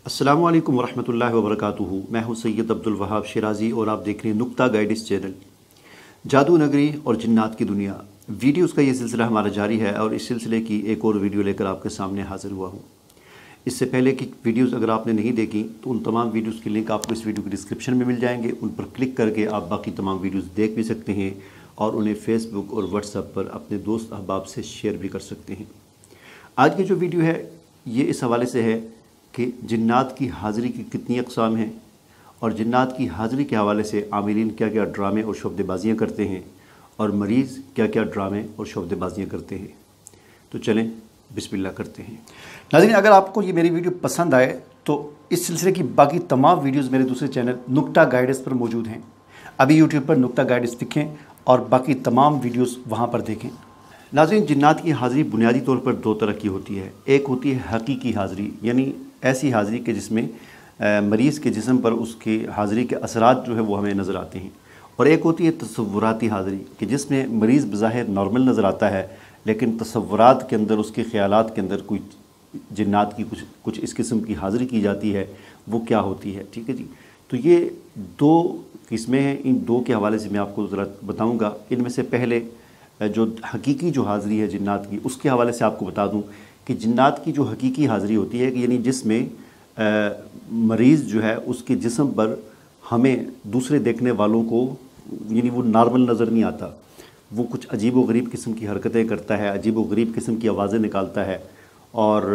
अस्सलामु अलैकुम वरहमतुल्लाहि वबरकातुहू। मैं हूं सैयद अब्दुल वहाब शिराजी और आप देख रहे हैं नुक्ता गाइड्स चैनल। जादू नगरी और जिन्नात की दुनिया वीडियोस का ये सिलसिला हमारा जारी है और इस सिलसिले की एक और वीडियो लेकर आपके सामने हाज़िर हुआ हूं। इससे पहले की वीडियोस अगर आपने नहीं देखी तो उन तमाम वीडियोस की लिंक आपको इस वीडियो की डिस्क्रिप्शन में मिल जाएंगे। उन पर क्लिक करके आप बाकी तमाम वीडियोस देख भी सकते हैं और उन्हें फेसबुक और व्हाट्सएप पर अपने दोस्त अहबाब से शेयर भी कर सकते हैं। आज की जो वीडियो है ये इस हवाले से है कि जिन्नात की हाज़िरी की कितनी अक़साम हैं और जिन्नात की हाज़िरी के हवाले से आमिलीन क्या क्या ड्रामे और शोबदेबाजियाँ करते हैं और मरीज़ क्या क्या ड्रामे और शोबदेबाजियाँ करते हैं। तो चलें बिस्मिल्लाह करते हैं। नाज़रीन, अगर आपको ये मेरी वीडियो पसंद आए तो इस सिलसिले की बाकी तमाम वीडियोज़ मेरे दूसरे चैनल नुक्ता गाइड्स पर मौजूद हैं। अभी यूट्यूब पर नुक्ता गाइड्स लिखें और बाकी तमाम वीडियोज़ वहाँ पर देखें। नाज़रीन, जिन्नात की हाज़िरी बुनियादी तौर पर दो तरह की होती है। एक होती है हकीकी हाज़िरी, यानी ऐसी हाज़िरी के जिसमें मरीज़ के जिस्म पर उसकी हाज़िरी के असरात जो है वो हमें नज़र आते हैं, और एक होती है तसव्वुराती हाज़िरी कि जिसमें मरीज़ बज़ाहिर नॉर्मल नज़र आता है लेकिन तसव्वुरात के अंदर, उसके ख़यालात के अंदर कोई जिन्नात की कुछ इस किस्म की हाज़िरी की जाती है। वो क्या होती है, ठीक है जी। तो ये दो किस्में हैं। इन दो के हवाले से मैं आपको ज़रा बताऊँगा। इनमें से पहले जो हकीकी जो हाज़िरी है जिन्नात की, उसके हवाले से आपको बता दूं कि जिन्नात की जो हकीकी हाज़िरी होती है यानी जिसमें मरीज़ जो है उसके जिस्म पर हमें दूसरे देखने वालों को यानी वो नॉर्मल नज़र नहीं आता। वो कुछ अजीब व गरीब किस्म की हरकतें करता है, अजीब व गरीब किस्म की आवाज़ें निकालता है और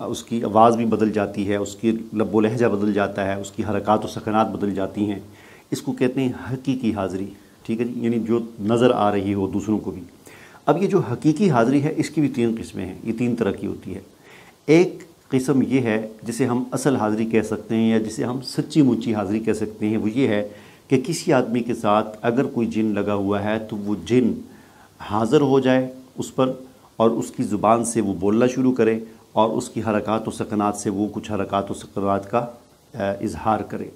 उसकी आवाज़ भी बदल जाती है, उसकी लब्बो लहजा बदल जाता है, उसकी हरकत व सकनात बदल जाती हैं। इसको कहते हैं हकीकी हाज़िरी, ठीक है जी, यानी जो नज़र आ रही हो दूसरों को भी। अब ये जो हकीकी हाज़िरी है इसकी भी तीन किस्में हैं, ये तीन तरह की होती है। एक किस्म ये है जिसे हम असल हाज़िरी कह सकते हैं या जिसे हम सच्ची मुच्ची हाज़िरी कह सकते हैं। वो ये है कि किसी आदमी के साथ अगर कोई जिन लगा हुआ है तो वो जिन हाज़िर हो जाए उस पर और उसकी ज़ुबान से वो बोलना शुरू करे और उसकी हरकत व सकनात से वो कुछ हरकत व सकनात का इजहार करे।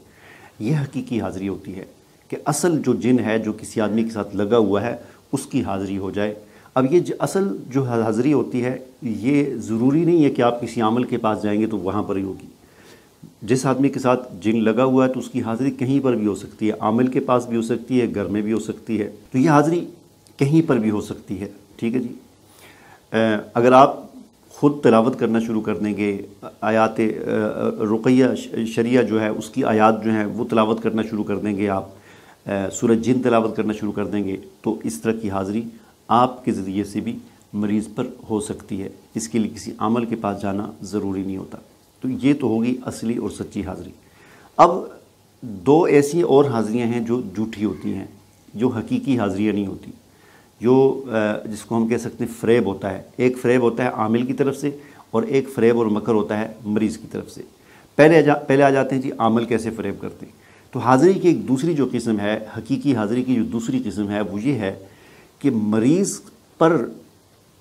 यह हकीकी हाज़िरी होती है कि असल जो जिन है जो किसी आदमी के साथ लगा हुआ है उसकी हाज़िरी हो जाए। अब ये असल जो हाज़िरी होती है ये ज़रूरी नहीं है कि आप किसी आमिल के पास जाएंगे तो वहाँ पर ही होगी। जिस आदमी के साथ जिन लगा हुआ है तो उसकी हाज़िरी कहीं पर भी हो सकती है, आमिल के पास भी हो सकती है, घर में भी हो सकती है। तो ये हाज़िरी कहीं पर भी हो सकती है, ठीक है जी। अगर आप ख़ुद तिलावत करना शुरू कर देंगे, आयात रुक़य्या शरिया जो है उसकी आयात जो हैं वो तिलावत करना शुरू कर देंगे, आप सूरह जिन तिलावत करना शुरू कर देंगे, तो इस तरह की हाज़िरी आपके ज़रिए से भी मरीज़ पर हो सकती है। इसके लिए किसी आमल के पास जाना ज़रूरी नहीं होता। तो ये तो होगी असली और सच्ची हाज़िरी। अब दो ऐसी और हाज़िरियाँ हैं जो झूठी होती हैं, जो हकीकी हाज़िरियाँ नहीं होती, जो जिसको हम कह सकते हैं फ़रेब होता है। एक फ़रेब होता है आमिल की तरफ से और एक फ़रेब और मकर होता है मरीज़ की तरफ से। पहले आ जाते हैं जी आमिल कैसे फ़रेब करते हैं। तो हाज़िरी की एक दूसरी जो किस्म है, हकीकी हाज़िरी की जो दूसरी किस्म है वो ये है कि मरीज़ पर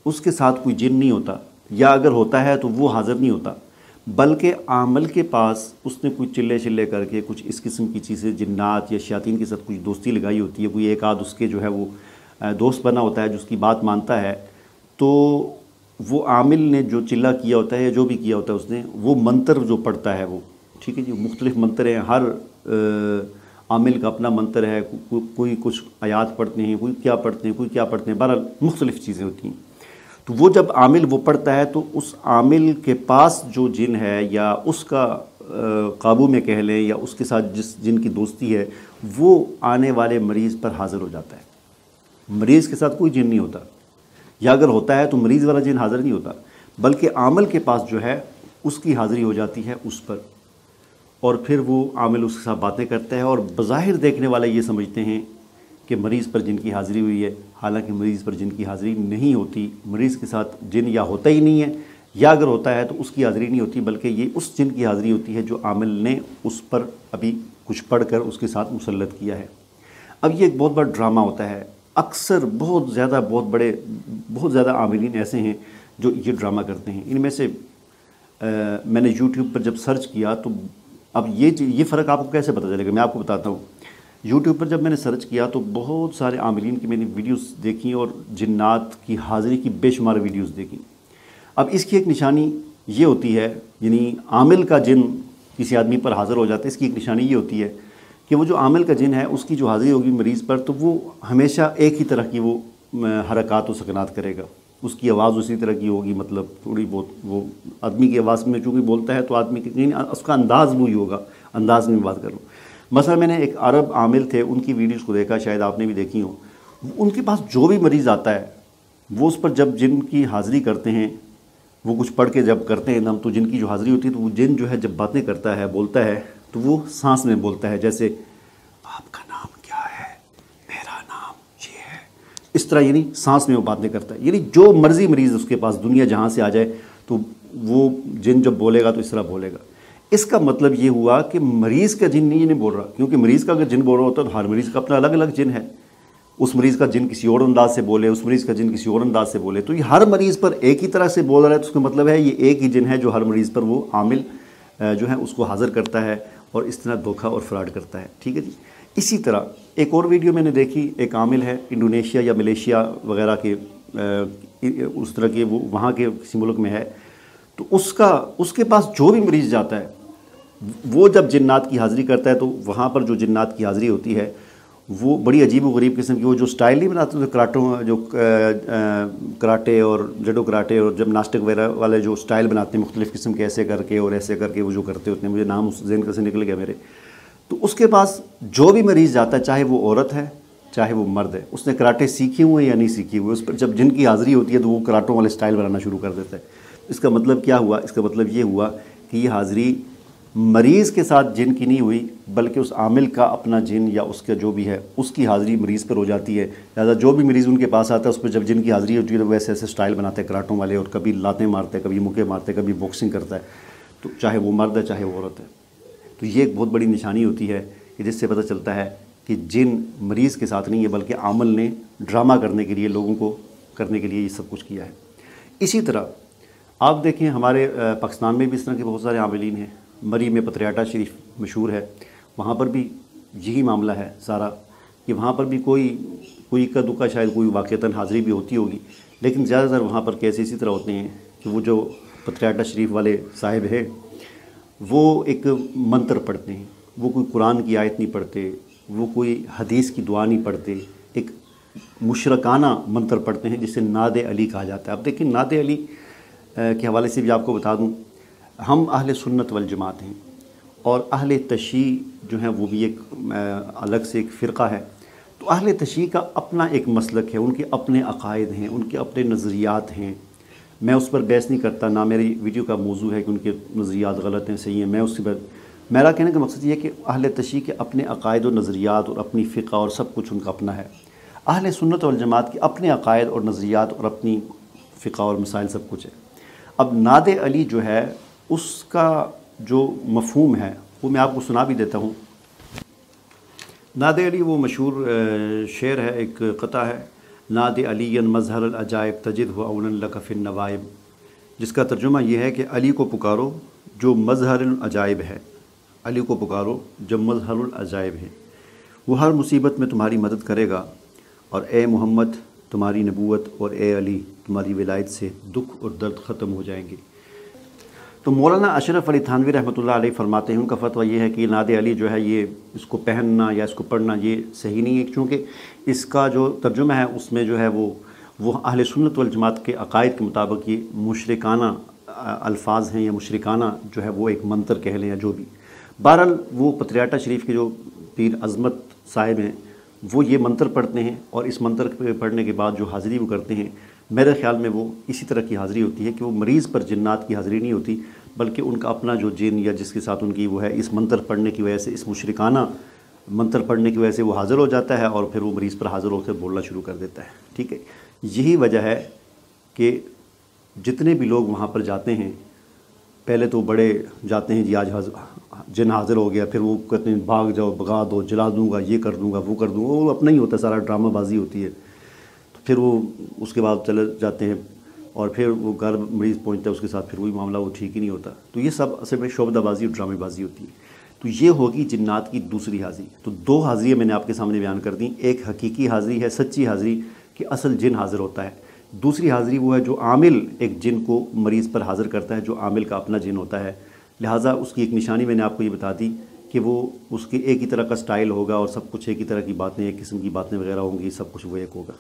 उसके साथ कोई जिन नहीं होता, या अगर होता है तो वो हाज़िर नहीं होता, बल्कि आमिल के पास उसने कोई चिल्ले करके कुछ इस किस्म की चीज़ें जिन्नात या शयातीन के साथ कुछ दोस्ती लगाई होती है। कोई एक आध उसके जो है वो दोस्त बना होता है जो उसकी बात मानता है, तो वो आमिल ने जो चिल्ला किया होता है या जो भी किया होता है उसने, वो मंत्र जो पढ़ता है वो, ठीक है जी, मुख्तलिफ़ मंत्र हैं, हर आमिल का अपना मंत्र है। कोई कुछ आयात पढ़ते हैं, कोई क्या पढ़ते हैं, कोई क्या पढ़ते हैं, बहरहाल मुख्तलिफ़ चीज़ें होती हैं। तो वो जब आमिल वो पढ़ता है तो उस आमिल के पास जो जिन है या उसका काबू में कह लें या उसके साथ जिस जिन की दोस्ती है वो आने वाले मरीज़ पर हाज़िर हो जाता है। मरीज़ के साथ कोई जिन नहीं होता, या अगर होता है तो मरीज़ वाला जिन हाज़िर नहीं होता, बल्कि आमिल के पास जो है उसकी हाज़िरी हो जाती है उस पर, और फिर वो आमिल उसके साथ बातें करता है और बज़ाहिर देखने वाले ये समझते हैं कि मरीज़ पर जिन की हाज़िरी हुई है, हालांकि मरीज़ पर जिन की हाज़िरी नहीं होती। मरीज़ के साथ जिन या होता ही नहीं है, या अगर होता है तो उसकी हाज़िरी नहीं होती, बल्कि ये उस जिन की हाज़िरी होती है जो आमिल ने उस पर अभी कुछ पढ़ कर उसके साथ मुसल्लत किया है। अब ये एक बहुत बड़ा ड्रामा होता है। अक्सर बहुत ज़्यादा आमिलीन ऐसे हैं जो ये ड्रामा करते हैं। इनमें से मैंने यूट्यूब पर जब सर्च किया तो अब ये फ़र्क आपको कैसे पता चलेगा, मैं आपको बताता हूँ। यूट्यूब पर जब मैंने सर्च किया तो बहुत सारे आमिलीन की मैंने वीडियोस देखी और जिन्नात की हाज़िरी की बेशुमार वीडियोस देखी। अब इसकी एक निशानी ये होती है, यानी आमिल का जिन किसी आदमी पर हाज़िर हो जाता है, इसकी एक निशानी ये होती है कि वो जो आमिल का जिन है उसकी जो हाज़िरी होगी मरीज़ पर, तो वो हमेशा एक ही तरह की वो हरकत व सकनात करेगा, उसकी आवाज़ उसी तरह की होगी, मतलब थोड़ी बहुत वो आदमी की आवाज़ में चूँकि बोलता है तो आदमी की उसका अंदाज़ वही होगा, अंदाज़ में बात करूँ। मसला मैंने एक अरब आमिल थे, उनकी वीडियोज़ को देखा, शायद आपने भी देखी हो। उनके पास जो भी मरीज़ आता है वो उस पर जब जिन की हाज़िरी करते हैं, वो कुछ पढ़ के जब करते हैं हम, तो जिन की जो हाज़िरी होती है तो वो जिन जो है जब बातें करता है, बोलता है, तो वो सांस में बोलता है, जैसे आपका नाम क्या है, मेरा नाम ये है, इस तरह यानी सांस में वो बातें करता है। यानी जो मर्ज़ी मरीज़ उसके पास दुनिया जहाँ से आ जाए तो वो जिन जब बोलेगा तो इस तरह बोलेगा। इसका मतलब ये हुआ कि मरीज़ का जिन नहीं बोल रहा, क्योंकि मरीज़ का अगर जिन बोल रहा होता है तो हर मरीज़ का अपना अलग अलग जिन है। उस मरीज़ का जिन किसी और अंदाज से बोले, उस मरीज़ का जिन किसी और अंदाज से बोले, तो ये हर मरीज़ पर एक ही तरह से बोल रहा है, तो उसका मतलब है ये एक ही जिन है जो हर मरीज़ पर वो आमिल जो है उसको हाज़िर करता है और इस तरह धोखा और फ्रॉड करता है। ठीक है जी। इसी तरह एक और वीडियो मैंने देखी, एक आमिल है इंडोनेशिया या मलेशिया वगैरह के उस तरह के, वो वहाँ के किसी मुल्क में है, तो उसके पास जो भी मरीज़ जाता है वो जब जिन्नात की हाज़िरी करता है तो वहाँ पर जो जिन्नात की हाज़िरी होती है वो बड़ी अजीब व गरीब किस्म की, वो जो स्टाइल नहीं बनाते तो कराटे और जडो कराटे और जब नास्टिक वगैरह वाले जो स्टाइल बनाते हैं मुख्तलिफ़ किस्म के, ऐसे करके और ऐसे करके वो जो करते होते हैं, मुझे नाम उस ज़हन से निकल गया मेरे। तो उसके पास जो भी मरीज़ जाता है, चाहे वो औरत है चाहे वो मर्द है, उसने कराटे सीखे हुए हैं या नहीं सीखे हुए, उस पर जब जिनकी हाज़िरी होती है तो वो कराटों वाले स्टाइल बनाना शुरू कर देता है। इसका मतलब क्या हुआ? इसका मतलब ये हुआ कि ये हाज़िरी मरीज़ के साथ जिन की नहीं हुई, बल्कि उस आमिल का अपना जिन या उसका जो भी है उसकी हाज़िरी मरीज़ पर हो जाती है। लिहाजा जो भी मरीज़ उनके पास आता है उस पर जब जिन की हाज़िरी होती है तो वैसे ऐसे स्टाइल बनाते हैं कराटों वाले, और कभी लातें मारते हैं, कभी मुक्के मारते हैं, कभी बॉक्सिंग करता है, तो चाहे वो मर्द है चाहे वो औरत है। तो ये एक बहुत बड़ी निशानी होती है कि जिससे पता चलता है कि जिन मरीज़ के साथ नहीं है, बल्कि आमिल ने ड्रामा करने के लिए, लोगों को करने के लिए ये सब कुछ किया है। इसी तरह आप देखें हमारे पाकिस्तान में भी इस तरह के बहुत सारे आमिलीन हैं। मरी में पत्रियाटा शरीफ मशहूर है, वहाँ पर भी यही मामला है सारा, कि वहाँ पर भी कोई इक्का दुक्का शायद कोई वाक़तन हाज़िरी भी होती होगी, लेकिन ज़्यादातर वहाँ पर केस इसी तरह होते हैं कि वो जो पत्रियाटा शरीफ वाले साहिब हैं वो एक मंत्र पढ़ते हैं, वो कोई कुरान की आयत नहीं पढ़ते, वो कोई हदीस की दुआ नहीं पढ़ते, एक मुशरकाना मंत्र पढ़ते हैं जिसे नादे अली कहा जाता है। अब देखिए नादे अली के हवाले से भी आपको बता दूं, हम अहले सुन्नत वल जमात हैं और अहले तशी जो हैं वो भी एक अलग से एक फ़िरक़ा है। तो अहले तशी का अपना एक मसलक है, उनके अपने अक़ायद हैं, उनके अपने नज़रियात हैं। मैं उस पर बहस नहीं करता, ना मेरी वीडियो का मौजू है कि उनके नज़रियात गलत हैं सही हैं, मैं उससे पर मेरा कहने का मकसद ये है कि अहले तशी के अपने अक़ायद और नज़रियात और अपनी फ़िक़ा और सब कुछ उनका अपना है। अहले सुन्नत वल जमात के अपने अक़ायद और नज़रियात और अपनी फ़िक़ा और मसाइल सब कुछ है। अब नादे अली जो है उसका जो मफ़हूम है वो मैं आपको सुना भी देता हूँ। नादे अली वो मशहूर शेर है, एक क़ता है, नादे अलीयन मज़हर अजायब तजिद हुआ अउलन लका फ़िन नवाइब, जिसका तर्जुमा ये है कि अली को पुकारो जो मज़हर अजायब है, अली को पुकारो जो मज़हर अजायब है, वो हर मुसीबत में तुम्हारी मदद करेगा, और ए मोहम्मद तुम्हारी नबूवत और ए अली तुम्हारी विलायत से दुख और दर्द ख़त्म हो जाएंगे। तो मौलाना अशरफ अली थानवी रहमतुल्लाह अलैह फरमाते हैं, उनका फ़तवा ये है कि नादे अली जो है ये इसको पहनना या इसको पढ़ना ये सही नहीं है, क्योंकि इसका जो तर्जुमा है उसमें जो है वो अहले सुन्नत वल जमात के अक़ायद के मुताबिक ये मुशरिकाना अल्फाज हैं या मुशरिकाना जो है वो एक मंत्र कह लें या जो भी। बहरहाल वो पत्रियाटा शरीफ के जो पीर अज़मत साहिब हैं वो ये मंत्र पढ़ते हैं, और इस मंत्र पढ़ने के बाद जो हाज़िरी वो करते हैं, मेरे ख़्याल में वो इसी तरह की हाज़िरी होती है कि वो मरीज़ पर जिन्नात की हाज़िरी नहीं होती, बल्कि उनका अपना जो जिन या जिसके साथ उनकी वो है, इस मंत्र पढ़ने की वजह से, इस मुशरिकाना मंत्र पढ़ने की वजह से वो हाज़िर हो जाता है और फिर वो मरीज़ पर हाज़िर होकर बोलना शुरू कर देता है। ठीक है, यही वजह है कि जितने भी लोग वहाँ पर जाते हैं, पहले तो बड़े जाते हैं जी आज जिन हाज़िर हो गया, फिर वो कहते हैं भाग जाओ, भगा दो, जला दूँगा, ये कर दूँगा, वो कर दूँगा, वो अपना ही होता है, सारा ड्रामा बाजी होती है। तो फिर वो उसके बाद चले जाते हैं और फिर वो घर मरीज़ पहुँचता है, उसके साथ फिर वही मामला वो ठीक ही नहीं होता। तो ये सब असल में शोबदाबाजी और ड्रामेबाजी होती है। तो ये होगी जिन्नात की दूसरी हाज़िरी। तो दो हाज़िरियाँ मैंने आपके सामने बयान कर दी, एक हकीकी हाज़िरी है, सच्ची हाज़िरी कि असल जिन हाज़िर होता है, दूसरी हाज़िरी वो है जो आमिल एक जिन को मरीज़ पर हाज़िर करता है, जो आमिल का अपना जिन होता है, لہٰذا اس کی ایک نشانی میں نے آپ کو یہ بتا دی کہ وہ اس کے ایک ہی طرح کا سٹائل ہوگا اور سب کچھ ایک ہی طرح کی باتیں، ایک قسم کی باتیں وغیرہ ہوں گی، سب کچھ وہ ایک ہوگا۔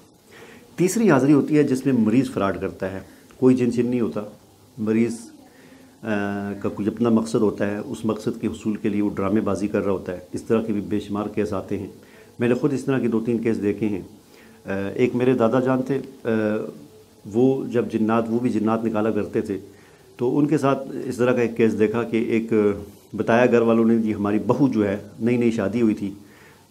تیسری حاضری ہوتی ہے جس میں مریض فراڈ کرتا ہے، کوئی جن شن نہیں ہوتا، مریض کا کچھ اپنا مقصد ہوتا ہے، اس مقصد کے حصول کے لیے وہ ڈرامے بازی کر رہا ہوتا ہے۔ اس طرح کے بھی بے شمار کیس آتے ہیں، میں نے خود اس طرح کے 2-3 کیس دیکھے ہیں۔ ایک میرے دادا جان تھے، وہ بھی جنات نکالا کرتے تھے، تو ان کے ساتھ اس طرح کا ایک کیس دیکھا کہ ایک بتایا گھر والوں نے، جی ہماری بہو جو ہے نئی شادی ہوئی تھی،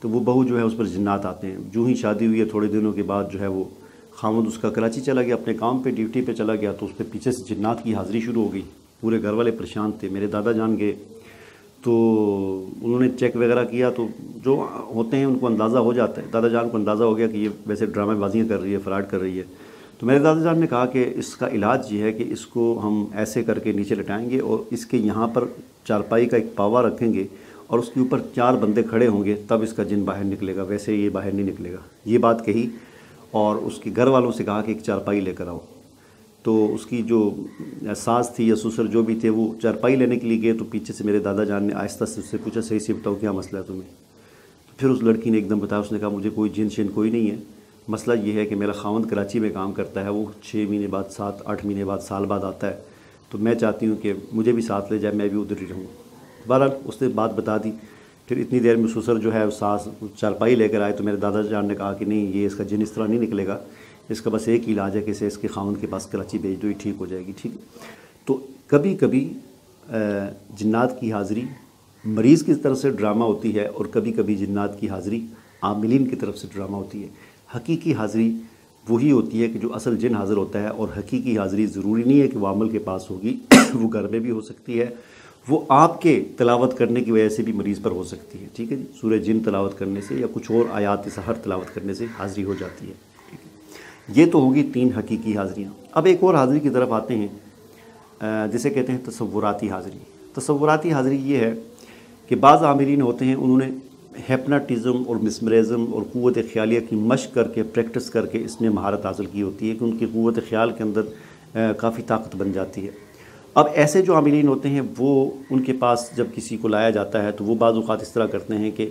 تو وہ بہو جو ہے اس پر جنات آتے ہیں۔ جو ہی شادی ہوئی ہے تھوڑے دنوں کے بعد جو ہے وہ خاوند اس کا کراچی چلا گیا، اپنے کام پہ ڈیوٹی پہ چلا گیا، تو اس پہ پیچھے سے جنات کی حاضری شروع ہو گئی۔ پورے گھر والے پریشان تھے، میرے دادا جان گئے تو انہوں نے چیک وغیرہ کیا، تو جو ہوتے ہیں ان کو اندازہ ہو جاتا ہے، دادا جان کو اندازہ ہو گیا کہ یہ ویسے ڈرامے بازیاں کر رہی ہے، فراڈ کر رہی ہے۔ تو میرے دادا جان نے کہا کہ اس کا علاج یہ ہے کہ اس کو ہم ایسے کر کے نیچے لٹائیں گے اور اس کے یہاں پر چارپائی کا ایک پاوا رکھیں گے اور اس کے اوپر 4 بندے کھڑے ہوں گے، تب اس کا جن باہر نکلے گا، ویسے یہ باہر نہیں نکلے گا۔ یہ بات کہی اور اس کے گھر والوں سے کہا کہ ایک چارپائی لے کر آؤ۔ تو اس کی جو ساس تھی یا سسر جو بھی تھے، وہ چارپائی لینے کے لیے گئے، تو پیچھے سے میرے دادا جان نے آہستہ سے اس سے پوچھا، صحیح سے بتاؤ کیا مسئلہ ہے تمہیں؟ تو پھر اس لڑکی نے ایک دم بتایا، اس نے کہا مجھے کوئی جن شن کوئی نہیں ہے، مسئلہ یہ ہے کہ میرا خاوند کراچی میں کام کرتا ہے، وہ 6 مہینے بعد 7-8 مہینے بعد سال بعد آتا ہے، تو میں چاہتی ہوں کہ مجھے بھی ساتھ لے جائے، میں بھی ادھر ہی رہوں۔ بہرحال اس نے بات بتا دی۔ پھر اتنی دیر میں سسر جو ہے ساس چارپائی لے کر آئے، تو میرے دادا جان نے کہا کہ نہیں، یہ اس کا جن اس طرح نہیں نکلے گا، اس کا بس ایک ہی علاج ہے کہ اسے اس کے خاوند کے پاس کراچی بھیج دو، یہ ٹھیک ہو جائے گی۔ ٹھیک ہے، تو کبھی کبھی جنات کی حاضری مریض کی طرف سے ڈرامہ ہوتی ہے، اور کبھی کبھی جنات کی حاضری عاملین کی طرف سے ڈرامہ ہوتی ہے۔ حقیقی حاضری وہی ہوتی ہے کہ جو اصل جن حاضر ہوتا ہے، اور حقیقی حاضری ضروری نہیں ہے کہ وہ عمل کے پاس ہوگی، وہ گھر میں بھی ہو سکتی ہے، وہ آپ کے تلاوت کرنے کی وجہ سے بھی مریض پر ہو سکتی ہے۔ ٹھیک ہے جی، سورہ جن تلاوت کرنے سے یا کچھ اور آیات سحر تلاوت کرنے سے حاضری ہو جاتی ہے۔ ٹھیک ہے، یہ تو ہوگی 3 حقیقی حاضریاں۔ اب ایک اور حاضری کی طرف آتے ہیں، جسے کہتے ہیں تصوراتی حاضری۔ تصوراتی حاضری یہ ہے کہ بعض عاملین ہوتے ہیں، انہوں نے ہیپناٹزم اور مسمرزم اور قوت خیالیہ کی مشق کر کے، پریکٹس کر کے اس میں مہارت حاصل کی ہوتی ہے کہ ان کی قوت خیال کے اندر کافی طاقت بن جاتی ہے۔ اب ایسے جو عاملین ہوتے ہیں، وہ ان کے پاس جب کسی کو لایا جاتا ہے تو وہ بعض اوقات اس طرح کرتے ہیں کہ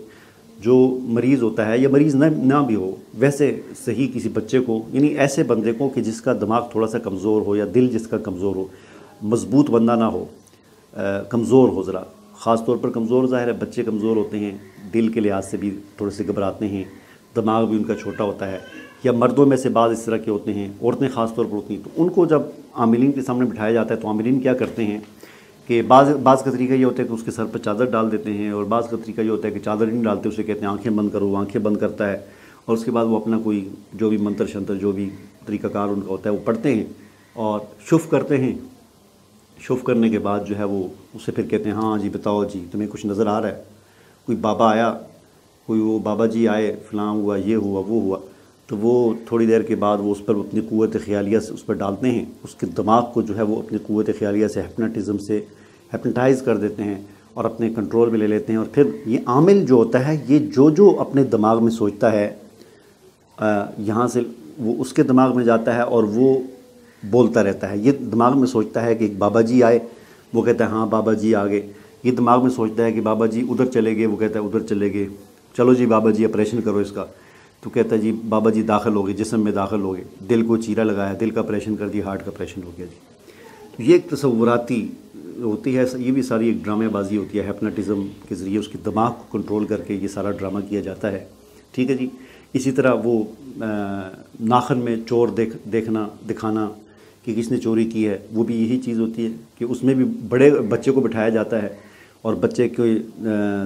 جو مریض ہوتا ہے، یا مریض نہ بھی ہو، ویسے صحیح کسی بچے کو، یعنی ایسے بندے کو کہ جس کا دماغ تھوڑا سا کمزور ہو یا دل جس کا کمزور ہو، مضبوط بندہ نہ ہو، کمزور ہو ذرا، خاص طور پر کمزور، ظاہر ہے بچے کمزور ہوتے ہیں، دل کے لحاظ سے بھی تھوڑے سے گھبراتے ہیں، دماغ بھی ان کا چھوٹا ہوتا ہے، یا مردوں میں سے بعض اس طرح کے ہوتے ہیں، عورتیں خاص طور پر ہوتی ہیں، تو ان کو جب عاملین کے سامنے بٹھایا جاتا ہے تو عاملین کیا کرتے ہیں کہ بعض کا طریقہ یہ ہوتا ہے کہ اس کے سر پر چادر ڈال دیتے ہیں، اور بعض کا طریقہ یہ ہوتا ہے کہ چادر نہیں ڈالتے، اسے کہتے ہیں آنکھیں بند کرو، وہ آنکھیں بند کرتا ہے، اور اس کے بعد وہ اپنا کوئی جو بھی منتر شنتر جو بھی طریقہ کار ان کا ہوتا ہے وہ پڑھتے ہیں اور شف کرتے ہیں۔ شف کرنے کے بعد جو ہے وہ اسے پھر کہتے ہیں ہاں جی بتاؤ جی تمہیں کچھ نظر آ رہا ہے، کوئی بابا آیا، کوئی وہ بابا جی آئے، فلاں ہوا، یہ ہوا، وہ ہوا، تو وہ تھوڑی دیر کے بعد وہ اس پر اپنی قوت خیالیہ سے اس پر ڈالتے ہیں، اس کے دماغ کو جو ہے وہ اپنی قوت خیالیہ سے ہیپناٹزم سے ہیپناٹائز کر دیتے ہیں اور اپنے کنٹرول میں لے لیتے ہیں۔ اور پھر یہ عامل جو ہوتا ہے، یہ جو اپنے دماغ میں سوچتا ہے، یہاں سے وہ اس کے دماغ میں جاتا ہے اور وہ بولتا رہتا ہے۔ یہ دماغ میں سوچتا ہے کہ ایک بابا جی آئے، وہ کہتا ہے ہاں بابا جی آ گئے۔ یہ دماغ میں سوچتا ہے کہ بابا جی ادھر چلے گئے، وہ کہتا ہے ادھر چلے گئے، چلو جی بابا جی آپریشن کرو اس کا، تو کہتا ہے جی بابا جی داخل ہو گئے، جسم میں داخل ہو گئے، دل کو چیرا لگایا، دل کا آپریشن کر دیا، ہارٹ کا آپریشن ہو گیا جی۔ تو یہ ایک تصوراتی ہوتی ہے، یہ بھی ساری ایک ڈرامے بازی ہوتی ہے، ہیپناٹزم کے ذریعے اس کے دماغ کو کنٹرول کر کے یہ سارا ڈرامہ کیا جاتا ہے۔ ٹھیک ہے جی، اسی طرح وہ ناخن میں چور دکھانا کہ کس نے چوری کی ہے، وہ بھی یہی چیز ہوتی ہے کہ اس میں بھی بڑے بچے کو بٹھایا جاتا ہے اور بچے کے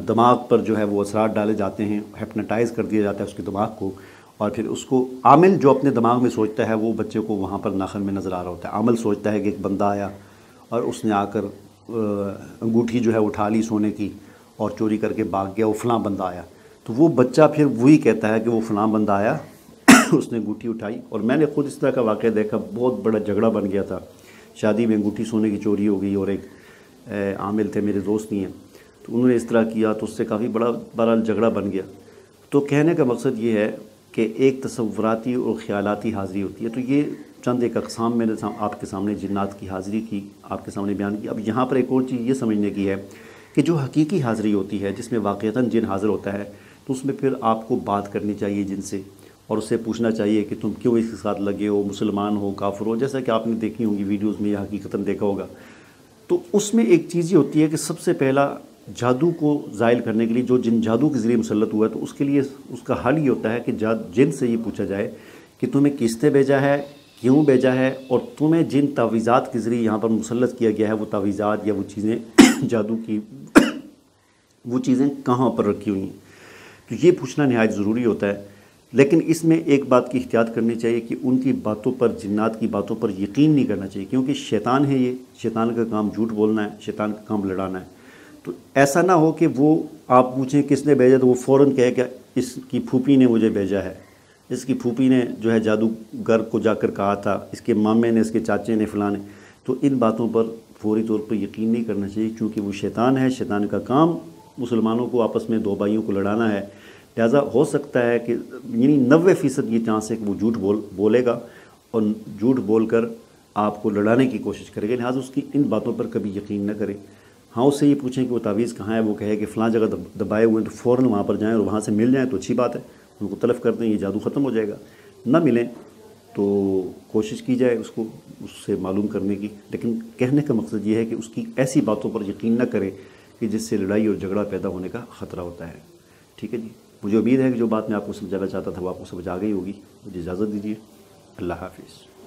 دماغ پر جو ہے وہ اثرات ڈالے جاتے ہیں، ہیپناٹائز کر دیا جاتا ہے اس کے دماغ کو، اور پھر اس کو عامل جو اپنے دماغ میں سوچتا ہے وہ بچے کو وہاں پر ناخن میں نظر آ رہا ہوتا ہے۔ عامل سوچتا ہے کہ ایک بندہ آیا اور اس نے آ کر انگوٹھی جو ہے اٹھا لی سونے کی اور چوری کر کے بھاگ گیا، وہ فلاں بندہ آیا، تو وہ بچہ پھر وہی کہتا ہے کہ وہ فلاں بندہ آیا، اس نے انگوٹھی اٹھائی۔ اور میں نے خود اس طرح کا واقعہ دیکھا، بہت بڑا جھگڑا بن گیا تھا، شادی میں انگوٹھی سونے کی چوری ہو گئی، اور ایک عامل تھے میرے دوست نہیں ہیں، تو انہوں نے اس طرح کیا تو اس سے کافی بڑا جھگڑا بن گیا۔ تو کہنے کا مقصد یہ ہے کہ ایک تصوراتی اور خیالاتی حاضری ہوتی ہے، تو یہ چند ایک اقسام میں نے آپ کے سامنے جنات کی حاضری کی، آپ کے سامنے بیان کی۔ اب یہاں پر ایک اور چیز یہ سمجھنے کی ہے کہ جو حقیقی حاضری ہوتی ہے جس میں واقعتاً جن حاضر ہوتا ہے، تو اس میں پھر آپ کو بات کرنی چاہیے جن سے، اور اس سے پوچھنا چاہیے کہ تم کیوں اس کے ساتھ لگے ہو، مسلمان ہو کافر ہو، جیسا کہ آپ نے دیکھی ہوں گی ویڈیوز میں یا حقیقتاً دیکھا ہوگا۔ تو اس میں ایک چیز یہ ہوتی ہے کہ سب سے پہلا جادو کو زائل کرنے کے لیے جو جن جادو کے ذریعے مسلط ہوا ہے، تو اس کے لیے اس کا حل یہ ہوتا ہے کہ جن سے یہ پوچھا جائے کہ تمہیں کس نے بھیجا ہے، کیوں بھیجا ہے، اور تمہیں جن تعویذات کے ذریعے یہاں پر مسلط کیا گیا ہے وہ تعویذات یا وہ چیزیں جادو کی وہ چیزیں کہاں پر رکھی ہوئی ہیں۔ تو یہ پوچھنا نہایت ضروری ہوتا ہے، لیکن اس میں ایک بات کی احتیاط کرنی چاہیے کہ ان کی باتوں پر، جنات کی باتوں پر یقین نہیں کرنا چاہیے، کیونکہ شیطان ہے، یہ شیطان کا کام جھوٹ بولنا ہے، شیطان کا کام لڑانا ہے۔ تو ایسا نہ ہو کہ وہ آپ پوچھیں کس نے بھیجا تو وہ فوراً کہے کہ اس کی پھوپھی نے مجھے بھیجا ہے، اس کی پھوپھی نے جو ہے جادوگر کو جا کر کہا تھا، اس کے مامے نے، اس کے چاچے نے، فلاں نے۔ تو ان باتوں پر فوری طور پر یقین نہیں کرنا چاہیے، کیونکہ وہ شیطان ہے، شیطان کا کام مسلمانوں کو آپس میں دو بھائیوں کو لڑانا ہے۔ لہٰذا ہو سکتا ہے کہ یعنی 90% یہ چانس ہے کہ وہ جھوٹ بولے گا اور جھوٹ بول کر آپ کو لڑانے کی کوشش کرے گا، لہٰذا اس کی ان باتوں پر کبھی یقین نہ کریں۔ ہاں، اس سے یہ پوچھیں کہ وہ تعویذ کہاں ہے، وہ کہے کہ فلاں جگہ دبائے ہوئے ہیں، تو فوراً وہاں پر جائیں اور وہاں سے مل جائیں تو اچھی بات ہے، ان کو طلب کر دیں، یہ جادو ختم ہو جائے گا۔ نہ ملیں تو کوشش کی جائے اس کو اس سے معلوم کرنے کی، لیکن کہنے کا مقصد یہ ہے کہ اس کی ایسی باتوں پر یقین نہ کریں کہ جس سے لڑائی اور جھگڑا پیدا ہونے کا خطرہ ہوتا ہے۔ ٹھیک ہے جی، مجھے امید ہے کہ جو بات میں آپ کو سمجھانا چاہتا تھا وہ آپ کو سمجھ آ گئی ہوگی۔ مجھے اجازت دیجیے، اللہ حافظ۔